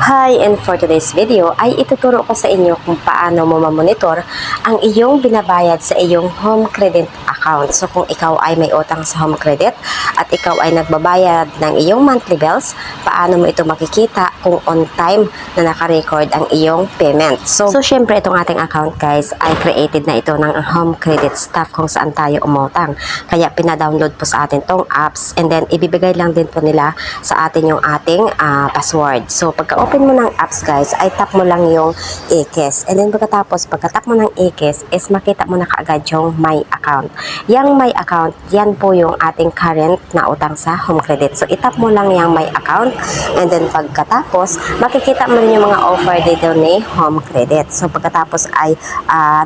Hi, and for today's video ay ituturo ko sa inyo kung paano mo mamonitor ang iyong binabayad sa iyong home credit account. So kung ikaw ay may utang sa home credit at ikaw ay nagbabayad ng iyong monthly bills, paano mo ito makikita kung on time na nakarecord ang iyong payment. So syempre itong ating account guys ay created na ito ng home credit staff kung saan tayo umutang. Kaya pinadownload po sa atin tong apps and then ibibigay lang din po nila sa atin yung ating password. So pagka-open mo ng apps guys, ay tap mo lang yung e-KES. And then pagka-tap mo ng e-KES is makita mo na kaagad yung my account. Yang my account, yan po yung ating current na utang sa home credit. So itap mo lang yung my account and then pagkatapos, makikita mo rin yung mga offer dito ni home credit. So pagkatapos ay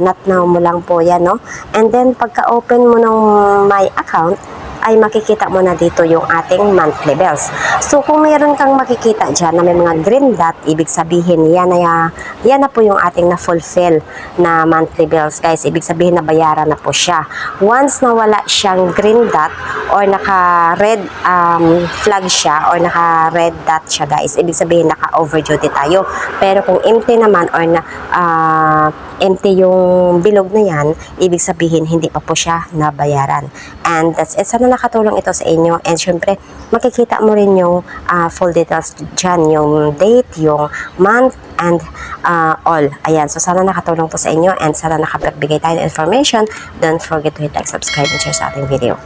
not now mo lang po yan, no? And then pagka-open mo ng my account, ay makikita mo na dito yung ating monthly bills. So kung mayroon kang makikita dyan na may mga green dot, ibig sabihin yan na po yung ating na-fulfill na monthly bills guys. Ibig sabihin na bayaran na po siya. Once na wala siyang green dot or naka-red flag siya or naka-red dot siya guys, ibig sabihin naka-overdue tayo. Pero kung empty naman or empty yung bilog na yan, ibig sabihin hindi pa po siya nabayaran. And that's it. Sana nakatulong ito sa inyo. And syempre, makikita mo rin yung full details dyan, yung date, yung month, and all. Ayan. So sana nakatulong po sa inyo and sana nakapagbigay tayo ng information. Don't forget to hit like, subscribe, and share sa ating video.